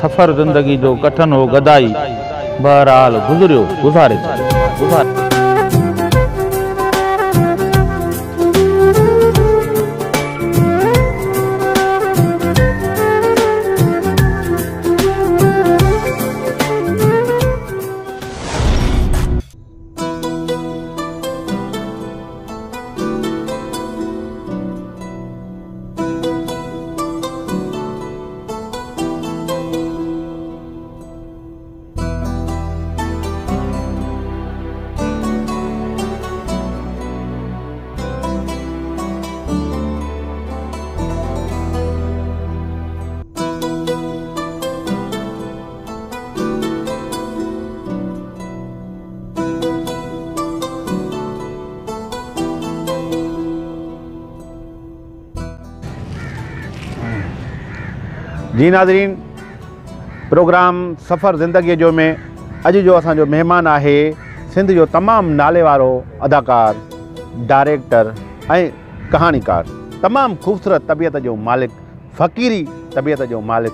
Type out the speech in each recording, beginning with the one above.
सफ़र ज़िंदगी जो कठिन हो गदाई, बहरहाल गुज़रियो गुज़ारे। जी नाज़रीन, प्रोग्राम सफ़र ज़िंदगी जो में अॼु जो असांजो मेहमान आहे सिंध जो तमामु नाले वारो अदाकार, डायरेक्टर ऐं कहानीकार, तमामु ख़ूबसूरत तबियत जो मालिक, फ़क़ीरी तबियत जो मालिक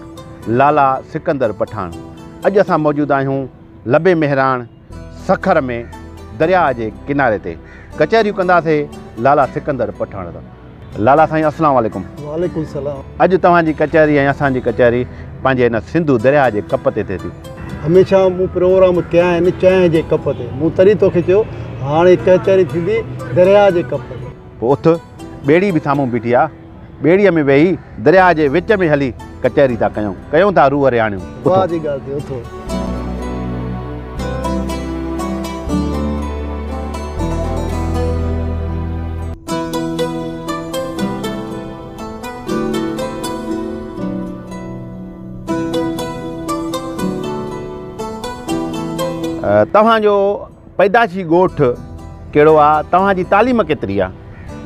लाला सिकंदर पठान। अॼु असां मौजूदु आहियूं लबे मेहरान सखर में दरिया जे किनारे ते कचहरियूं कंदासीं लाला सिकंदर पठान सां। लाला साईं अस्सलाम वालेकुम। वालेकुम सलाम। अॼु तव्हांजी कचहरी ऐं असांजी कचहरी पंहिंजे हिन सिंधु दरिया जे कप ते थिए थी। हमेशह मूं प्रोग्राम कया आहिनि चांहि जे कप ते, मूं तॾहिं तोखे चयो हाणे कचहरी थींदी दरिया जे कप ते। पोइ उथ, ॿेड़ी बि साम्हूं बीठी आहे, ॿेड़ीअ में वेही दरिया जे विच में हली कचहरी था कयूं था रूह रियाणियूं। वाह जी ॻाल्हि थी, उथो। तव्हांजो पैदाशी ॻोठ कहिड़ो आहे? तव्हांजी तालीम केतिरी आहे?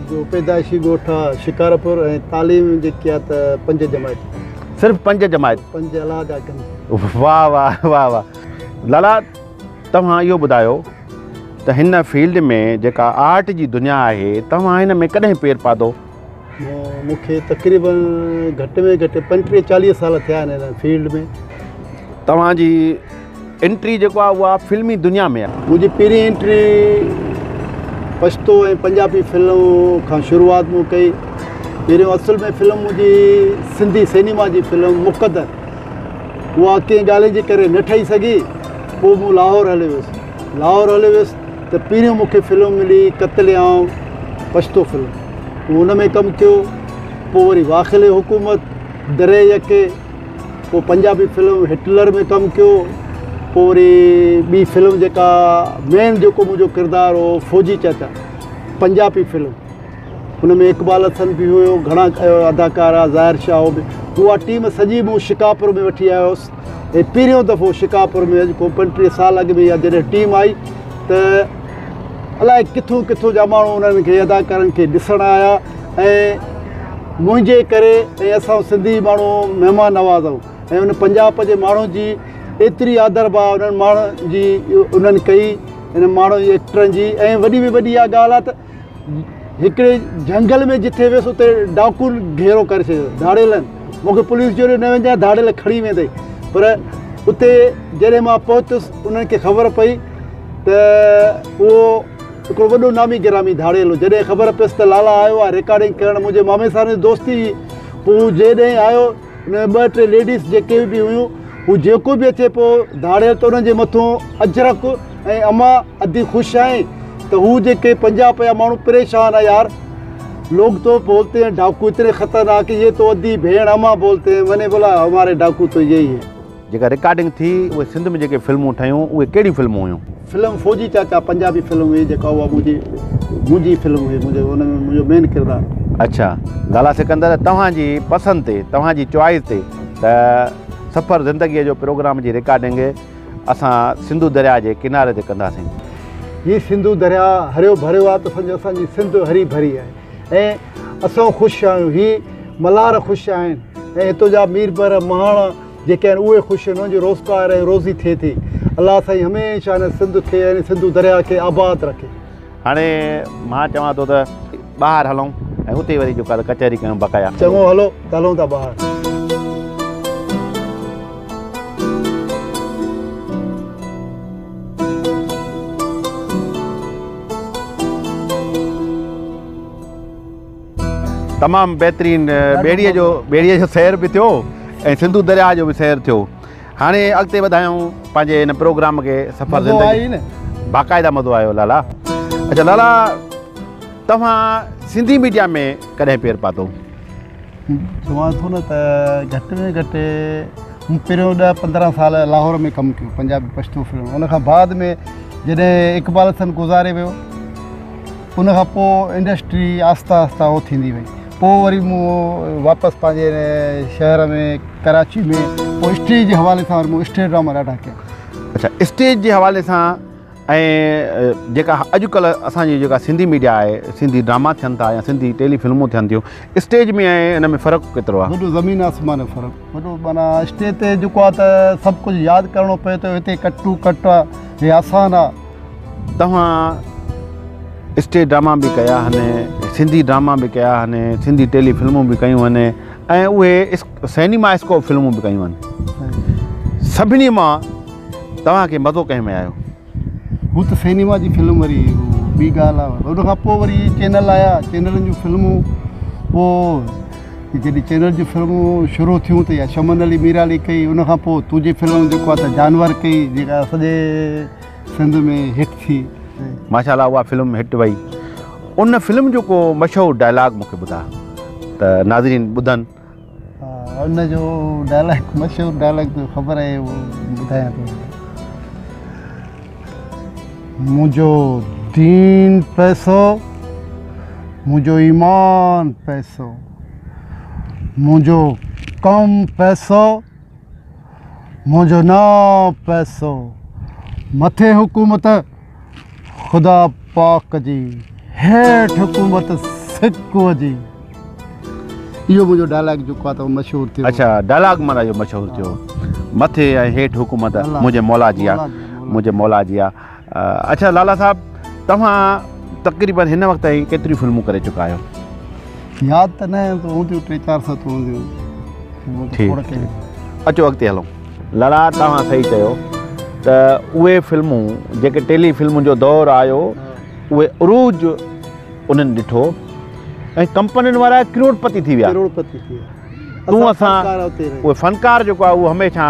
जो पैदाशी ॻोठ आहे शिकारपुर ऐं तालीम जेकी आहे त 5 जमायत। सिर्फ़ु 5 जमायत? 5 अलहदा कनि। वाह वाह वाह वाह। लाला, तव्हां इहो ॿुधायो त हिन फील्ड में जेका आर्ट जी दुनिया आहे, तव्हां हिन में कॾहिं पेर पातो? मूंखे तक़रीबन घटि में घटि 35-40 साल थिया आहिनि हिन फील्ड में। तव्हांजी एंट्री जेको आहे उहा फिल्मी दुनिया में आहे? मुंहिंजी पहिरीं एंट्री पछतो ऐं पंजाबी फिल्म खां शुरूआति मूं कई। पहिरियों असुल में फिल्म मुंहिंजी सिंधी सिनेमा जी फिल्म मुक़दर, उहा कंहिं ॻाल्हि जे करे न ठही सघी। पोइ मूं लाहौर हली वियुसि त पहिरियों मूंखे फिल्म मिली क़त्लेआम पछतो फिल्म, हुन में कमु कयो। पोइ वरी वाख़िले हुकूमत, दरे यके, पोइ पंजाबी फिल्म हिटलर में कमु कयो। पोइ वरी ॿी फिल्म जेका मेन जेको मुंहिंजो किरदारु हो फ़ौजी चाचा, पंजाबी फिल्म, हुन में इक़बाल हसन बि हुयो, घणा अदाकार आहे, ज़ाहिर शाह हो बि। उहा टीम सॼी मूं शिकारपुर में वठी आयो हुउसि ऐं पहिरियों दफ़ो शिकारपुर में अॼु को 35 साल अॻु में इहा जॾहिं टीम आई त अलाए किथां किथां जा माण्हू उन्हनि खे अदाकारनि खे ॾिसणु आया ऐं मुंहिंजे करे ऐं असां सिंधी माण्हू महिमान नवाज़ ऐं उन पंजाब जे माण्हू जी एतिरी आदर भाव उन्हनि माण्हुनि जी उन्हनि कई, हिन माण्हू जी एक्टरनि जी। ऐं वॾी में वॾी इहा ॻाल्हि आहे त हिकिड़े जंगल में जिथे वियुसि उते डाकुनि घेरो करे छॾियो, धाड़ेलनि। मूंखे पुलिस जो न वञा, धाड़ेल खणी वेंदे, पर उते जॾहिं मां पहुतुसि उन्हनि खे ख़बर पई त उहो हिकिड़ो वॾो नामी गिरामी धाड़ेल हो। जॾहिं ख़बर पियसि त लाला आयो आहे रिकॉर्डिंग करणु, मुंहिंजे मामे सां दोस्ती हुई। पोइ जॾहिं आयो, हुन 2-3 लेडीज़ जेके बि हुयूं, हू जेको बि अचे पोइ धाड़ेल त उन्हनि जे मथां अजरक ऐं अमा अधी ख़ुशि आहीं त हू जेके पंजाब जा माण्हू परेशान आहे, यार लोग तो बोलते हैं डाकू इतने ख़तरनाक, ये तो अधी भेड़ अमा बोलते हैं। मैंने बोला हमारे डाकू तो यही है। जेका रिकॉर्डिंग थी उहे सिंध में जेके फिल्मूं ठहियूं उहे कहिड़ी फिल्मूं हुयूं? फिल्म फ़ौजी चाचा पंजाबी फिल्म हुई, जेका उहा मुंहिंजी फिल्म हुई, हुन में मुंहिंजो मेन किरदारु। अच्छा लाला सिकंदर, तव्हांजी पसंदि ते, तव्हांजी चॉइस ते त सफ़र ज़िंदगीअ जो प्रोग्राम जी रिकॉर्डिंग असां सिंधु दरिया जे किनारे ते कंदासीं। हीअ सिंधु दरिया हरियो भरियो आहे त सम्झो असांजी सिंध हरी भरी आहे ऐं असां ख़ुशि आहियूं, हीअ मल्हार ख़ुशि आहिनि ऐं हितां जा मीरबर महाणा जेके आहिनि उहे ख़ुशि आहिनि, उन्हनि जो रोज़गार ऐं रोज़ी थिए थी। अलाह साईं हमेशह हिन सिंध खे ऐं सिंधु दरिया खे आबाद रखे। हाणे मां चवां थो त ॿाहिरि हलूं ऐं हुते वरी जेका कचहरी कयूं बक़ाया। चङो हलो त हलूं था ॿाहिरि। तमामु बहितरीनु ॿेड़ीअ जो सैर बि थियो ऐं सिंधु दरिया जो बि सैर थियो। हाणे अॻिते वधायूं पंहिंजे हिन प्रोग्राम खे सफ़र ज़िंदगी बाक़ाइदा मज़ो आयो लाला। अच्छा लाला, तव्हां सिंधी मीडिया में कॾहिं पेर पातो? चवां थो न त घटि में घटि मूं पहिरियों 10-15 साल लाहौर में कमु कयो, पंजाबी पछतो फिल्म। उन खां बाद में जॾहिं इक़बाल हसन गुज़ारे वियो, उन खां पोइ इंडस्ट्री आहिस्ता आहिस्ता उहो थींदी वई। पोइ वरी मूं वापसि पंहिंजे शहर में कराची में पोइ स्टेज जे हवाले सां वरी मूं स्टेज ड्रामा ॾाढा कया। अच्छा, स्टेज जे हवाले सां ऐं जेका अॼुकल्ह असांजी जेका सिंधी मीडिया आहे, सिंधी ड्रामा थियनि था या सिंधी टेली फिल्मूं थियनि थियूं, स्टेज में ऐं हिन में फ़र्क़ु केतिरो आहे? वॾो ज़मीन आसमान जो फ़र्क़ु। वॾो माना स्टेज ते जेको आहे त सभु कुझु यादि करिणो पए थो, हिते कटू कट आहे, हे आसान आहे। तव्हां स्टेज ड्रामा बि कया आहिनि, सिंधी ड्रामा बि कया आहिनि, सिंधी टेली फिल्मूं बि कयूं आहिनि ऐं उहे सिनेमा स्कोप फिल्मूं बि कयूं आहिनि। सभिनी मां तव्हांखे मज़ो कंहिं में आयो? हू त सिनेमा जी फिल्म वरी ॿी ॻाल्हि आहे। उन खां पोइ वरी चैनल आया, चैनलनि जूं फिल्मूं। पोइ जॾहिं चैनल जूं फिल्मूं शुरू थियूं त या शमन अली मीराली कई, उन खां पोइ तुंहिंजी फिल्म जेको आहे त जानवर कई, जेका सॼे सिंध में हिट थी। माशाल्लाह, उहा फिल्म हिट वई। उन फिल्म जो को मशहूरु डायलॉग मूंखे ॿुधा त नाज़रीन ॿुधनि। उन जो डायलॉग, मशहूरु डायलॉग त ख़बर आहे, उहो ॿुधायां थो। मुंहिंजो दीन पैसो, मुंहिंजो ईमान पैसो, मुंहिंजो कम पैसो, मुंहिंजो नाम पैसो, मथे हुकूमत ख़ुदा पाक जी, हेठि हुकूमत सिक्को जी। इहो मुंहिंजो डायलॉग जेको आहे त उहो मशहूरु थियो। अच्छा, डायलॉग माना इहो मशहूरु थियो, मथे ऐं हेठि हुकूमत मुंहिंजे मौला जी आहे, मुंहिंजे मौला जी आहे। अच्छा लाला साहब, तव्हां तक़रीबन हिन वक़्त ताईं केतिरियूं फिल्मूं करे चुका आहियो? यादि त न आहे, त हूंदियूं 3-4 हूंदियूं। अचो अॻिते हलूं। लाला, तव्हां सही चयो त उहे फिल्मूं जेके टेली फिल्मुनि जो दौरु आयो, उहे अरूज उन्हनि ॾिठो ऐं कंपनियुनि वारा करोड़पति थी विया। तूं असां उहे फ़नकार जेको आहे उहो हमेशह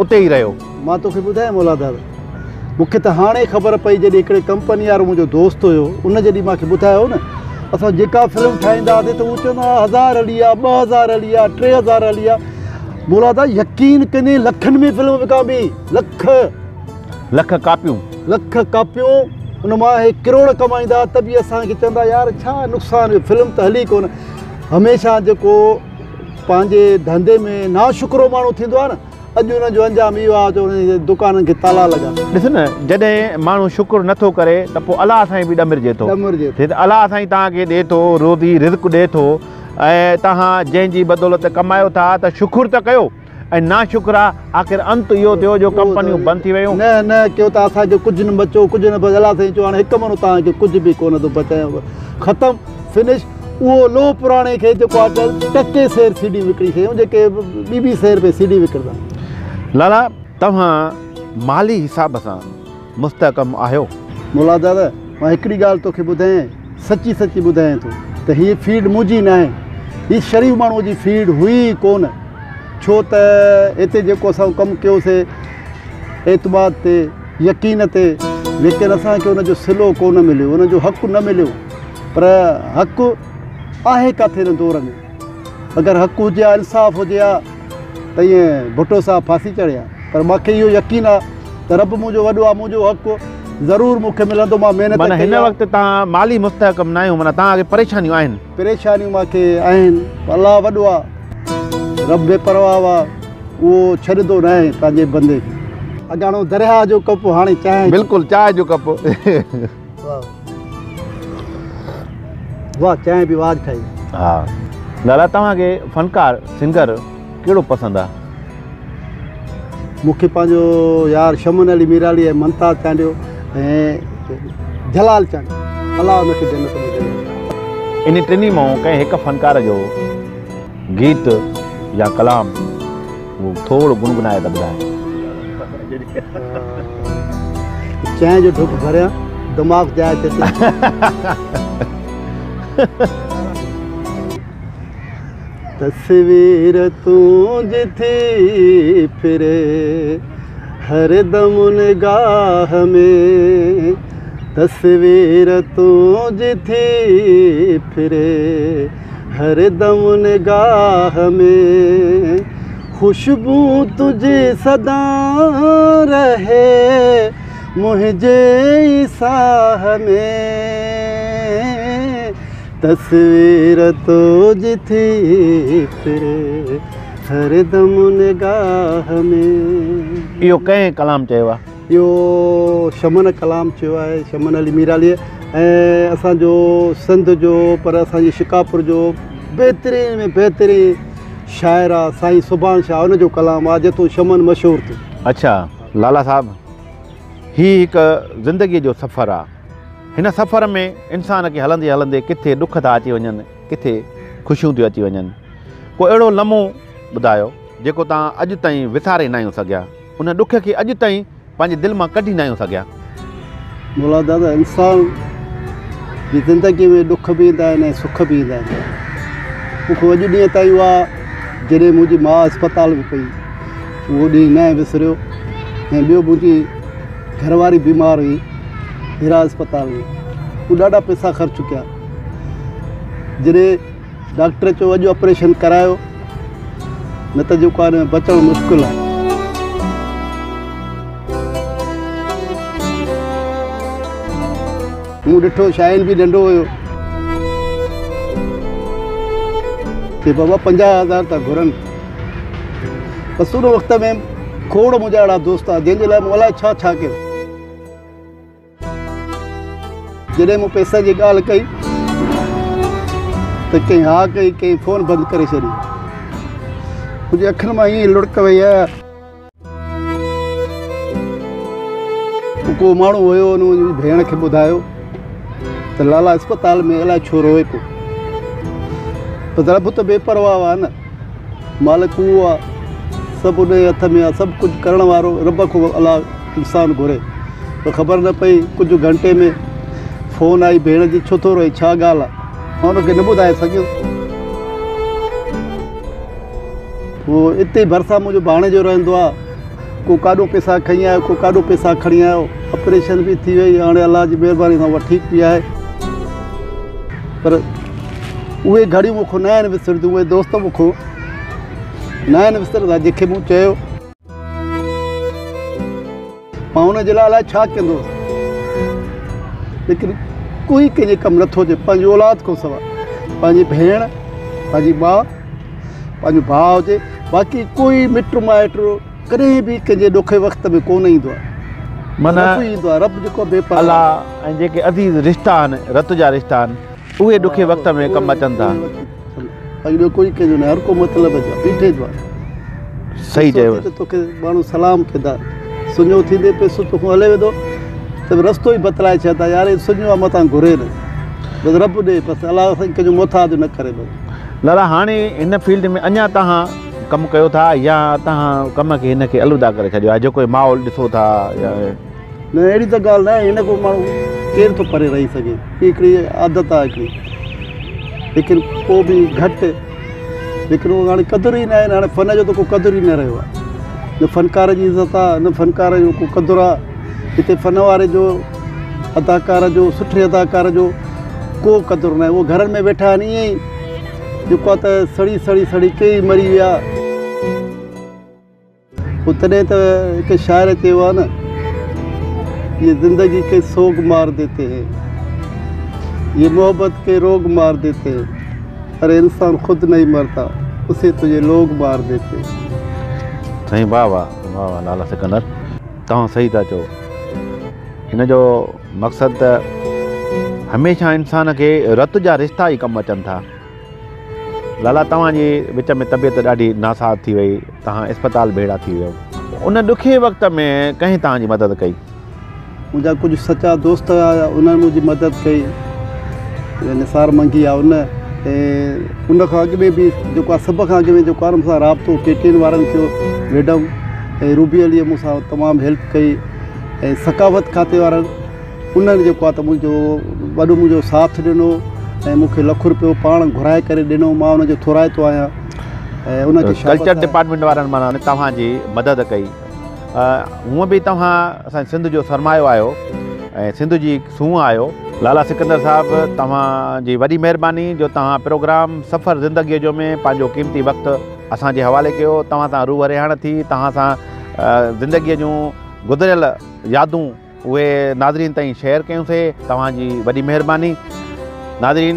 उते ई रहियो। मां तोखे ॿुधायां मौला दादा, मूंखे त हाणे ख़बर पई जॾहिं हिकिड़े कंपनी वारो मुंहिंजो दोस्त हुयो, उन जॾहिं मूंखे ॿुधायो न, असां जेका फिल्म ठाहींदा हुआसीं त उहो चवंदा 1000 हली आहे, 2000 हली आहे, 3000 हली आहे। मौला दादा यकीन कने लखनि में फिल्म विकामी, लख कापियूं, उन मां करोड़ कमाईंदा, त बि असांखे चवंदा यार छा नुक़सानु, फिल्म त हली कोन। हमेशह जेको पंहिंजे धंधे में नाशुक्रो माण्हू थींदो आहे न, अॼु हुनजो अंजाम इहो आहे, जो दुकाननि खे ताला लॻा। ॾिस न, जॾहिं माण्हू शुकुरु नथो करे त पोइ अलाह साईं बि ॾमिरिजे थो। अलाह साईं तव्हांखे ॾिए थो, रोज़ी रिज़्क़ ॾिए थो ऐं तव्हां जंहिंजी बदौलत कमायो था त शुकुरु त कयो। ऐं नाशुक्र आहे, आख़िर अंत इहो थियो जो कंपनियूं बंदि थी वियूं। न कयो त असांखे कुझु न बचो, कुझु न बचो। अलाह साईं चयो हाणे हिकु महीनो तव्हांखे कुझु बि कोन थो बचायो, ख़तमु, फिनिश। उहो लो पुराणे खे जेको आहे टके सेर सीडी विकिणी शयूं, जेके 2-2 सेर पे सीडी विकिणंदा। लाला, तव्हां माली हिसाब सां मुस्तहकम आहियो? मौला दादा, मां हिकिड़ी ॻाल्हि तोखे ॿुधायां, सची ॿुधायां थो त हीअ फीड मुंहिंजी न आहे, हीअ शरीफ़ माण्हूअ जी फीड हुई कोन। छो त हिते जेको असां कमु कयोसीं एतमाद ते, यकीन ते, लेकिन असांखे उनजो सिलो कोन मिलियो, उनजो हक़ु न मिलियो। पर हक़ु आहे किथे हिन दौर में। अगरि हक़ु हुजे हा, इंसाफ़ हुजे हा, त ईअं भुट्टो साहब फांसी चढ़िया। पर मूंखे इहो यकीन आहे त रब मुंहिंजो वॾो आहे, मुंहिंजो हक़ु ज़रूरु मूंखे मिलंदो। मां महिनत कई। हिन वक़्तु तव्हां माली मुस्तहकम न आहियो, माना तव्हांखे परेशानियूं आहिनि? परेशानियूं मूंखे आहिनि, अलाह वॾो आहे, रब बेपरवाह आहे, उहो छॾंदो न आहे पंहिंजे बंदे खे। अॻाणो दरिया जो कप, हाणे चांहि। बिल्कुलु चांहि जो कप। वाह, चांहि बि वाज खाई। हा लाला, तव्हांखे फ़नकार सिंगर कहिड़ो पसंदि आहे? मूंखे पंहिंजो यार शमन अली मीराली ऐं मुमताज़ चांडियो ऐं जलाल चांडियो, अलाह हुनखे जन्नत में ॾिए। इन टिनी मां कंहिं हिकु फ़नकार जो गीत या कलाम वो थोड़ो गुनगुनाए त ॿुधाए। चांहि जो ढुक भरिया, दिमाग़ जाए ते तस्वीर तूं थी फिरे हर दम निगाह में, तस्वीर तूं थी फिरे हर दम निगाह में, खुशबू तुझे सदा रहे मुझे साह में, तस्वीर तुझ थी फिरे हर दम निगाह में। इहो कंहिं कलाम चयो आहे? इहो शमन कलाम चयो आहे, शमन अली मीराली। ऐं असांजो सिंध जो पर असांजे शिकापुर जो बहितरीन में बहितरीन शाइर आहे साईं सुभाण शाह, उनजो कलाम आहे जेतो शमन मशहूरु थियो। अच्छा लाला साहब, हीउ हिकु ज़िंदगीअ जो सफ़र आहे। हिन सफ़र में इंसान खे हलंदे हलंदे किथे ॾुख था अची वञनि, किथे ख़ुशियूं थियूं अची वञनि। को अहिड़ो लम्हो ॿुधायो जेको तव्हां अॼु ताईं विसारे न आहियो सघिया, उन ॾुख खे अॼु ताईं पंहिंजे दिलि मां कढी न आहियो सघिया। मौला दादा, इंसान जी ज़िंदगी में ॾुख बि ईंदा आहिनि ऐं सुख बि ईंदा आहिनि। मूंखे अॼु ॾींहं ताईं उहा जॾहिं मुंहिंजी माउ अस्पताल में पई, उहो ॾींहुं न विसरियो। ऐं ॿियो मुंहिंजी घरवारी बीमार हुई हिरा अस्पताल में, उहे ॾाढा पैसा ख़र्चु कया। जॾहिं डॉक्टर चयो अॼु ऑपरेशन करायो, न त जेको आहे बचणु मुश्किल आहे। मूं ॾिठो शाइन बि नंढो हुयो कि बाबा 50,000 था घुरनि। बसि उन वक़्त में खोड़ मुंहिंजा अहिड़ा दोस्त आहे जंहिंजे लाइ मूं अलाए छा छा कयो। जॾहिं मूं पैसे जी ॻाल्हि कई त कंहिं हा कई, कंहिं फ़ोन बंदि करे छॾी। मुंहिंजे अखियुनि मां ईअं लुड़क वई आहे। को माण्हू हुयो, उन मुंहिंजी भेण खे ॿुधायो त लाला अस्पताल में अलाए छो रोए पियो। त रब त बेपरवाह आहे न, मालिक उहो आहे, सभु उन जे हथ में आहे, सभु कुझु करण वारो रब खां अलाह इंसानु घुरे। त ख़बर न पई, कुझु घंटे में फ़ोन आई भेण जी, छो थो रोए, छा ॻाल्हि आहे? मां हुनखे न ॿुधाए सघियुसि। उहो इते भरिसां मुंहिंजो भाणे जो रहंदो आहे। को काॾो पैसा खणी आयो, को काॾो पैसा खणी आयो। ऑपरेशन बि थी वई, हाणे अलाह जी महिरबानी सां उहा ठीकु बि आहे। पर उहे घड़ियूं मूंखां न आहिनि विसरंदियूं, उहे दोस्त मूंखां न आहिनि विसरंदा जंहिंखे मूं चयो। मां हुनजे लाइ अलाए छा कंदुसि, लेकिन कोई कंहिंजे कमु नथो अचे पंहिंजी औलाद खां सवाइ। पंहिंजी भेण, पंहिंजी माउ, पंहिंजो भाउ हुजे, बाक़ी कोई मिटु माइटु कॾहिं बि कंहिंजे ॾुखे वक़्त में कोन ईंदो आहे। माना ईंदो आहे रब जेको बेपरवाह। अलाह ऐं जेके अज़ीज़ रिश्ता आहिनि, रत जा रिश्ता आहिनि, उहे ॾुखे वक़्त में कमु अचनि था। बाक़ी ॿियो कोई कंहिंजो न, हर को मतिलबु जो बीठे जो आहे। सही चयो। तोखे माण्हू सलाम कंदा, सुञो थींदे पैसो तोखां हले वेंदो त रस्तो ई बदिलाए छॾंदा, यार सुञो आहे मथां घुरे न, बसि रब ॾे, बसि अलाह साईं कंहिंजो मुहताज न करे। बसि लाला, हाणे हिन फील्ड में अञा तव्हां कमु कयो था या तव्हां कम खे हिन खे अलविदा करे छॾियो आहे? जेको माहौल ॾिसो था या न, अहिड़ी त ॻाल्हि न आहे। हिन को माण्हू केरु थो परे रही सघे, हिकिड़ी आदत आहे हिकिड़ी, लेकिन पोइ बि घटि। लेकिन उहो हाणे क़दुरु ई न आहे। हाणे फ़न जो त को क़दुरु ई न रहियो आहे, न फ़नकार जी इज़त आहे, न फ़नकार जो को क़दुरु आहे। हिते फ़न वारे जो, अदाकार जो, सुठे अदाकार जो को क़दुरु न आहे। उहो घरनि में वेठा आहिनि ईअं ई, जेको आहे त सड़ी सड़ी सड़ी कई मरी विया। पोइ तॾहिं त हिकु शाइर चयो आहे न, ये ज़िंदगी के सोग मार देते हैं, ये मोहब्बत के रोग मार देते हैं, अरे इंसान खुद नहीं मरता, उसे तुझे लोग मार देते हैं। साईं वाह वाह वाह वाह लाला सिकंदर, तव्हां सही था चओ। हिन जो मक़सदु त हमेशह इंसान खे रत जा रिश्ता ई कमु अचनि था। लाला, तव्हांजे विच में तबियत ॾाढी नासाज़ थी वई, तव्हां अस्पताल भेड़ा थी वियो। उन ॾुखे वक़्त में कंहिं तव्हांजी मदद कई? मुंहिंजा कुझु सचा दोस्त हुआ, उन्हनि मुंहिंजी मदद कई। निसार मंगी आहे उन, ऐं उन खां अॻु में बि जेको आहे सभ खां अॻु में जेको आहे मूंसां राब्तो केटीन वारनि खे वेठमि, ऐं रूबी अलीअ मूंसां तमामु हेल्प कई। ऐं सकावत खाते वारनि, उन्हनि जेको आहे त मुंहिंजो वॾो मुंहिंजो साथ ॾिनो ऐं मूंखे ₹1 पाण घुराए करे ॾिनो। मां उनजो थोराइतो आहियां। ऐं उनखे शाबाश कल्चर आहे। डिपार्टमेंट वारनि माना तव्हांजी मदद कई। हूअं बि तव्हां असांजे सिंध जो सरमायो आहियो ऐं सिंध जी सूंहं आहियो। लाला सिकंदर साहिबु तव्हांजी वॾी महिरबानी जो तव्हां प्रोग्राम सफ़र ज़िंदगीअ जो में पंहिंजो क़ीमती वक़्तु असांजे हवाले कयो। तव्हां सां रूह रिहाण थी, तव्हां सां ज़िंदगीअ जूं गुज़रियल यादूं उहे नाज़रीन ताईं शेयर कयूंसीं। तव्हांजी वॾी महिरबानी। नाज़रीन,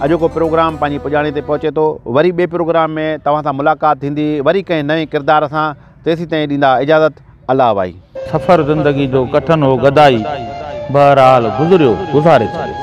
अॼोको प्रोग्राम पंहिंजी पुॼाणी ते पहुचे थो। वरी ॿिए प्रोग्राम में तव्हां सां मुलाक़ात थींदी, वरी कंहिं नएं किरदार सां। तेसीं ताईं ॾींदा इजाज़त। अल्लाह भाई। सफ़र ज़िंदगी जो कठन हो गदाई, बहरहाल गुज़रियो गुज़ारे छॾियो।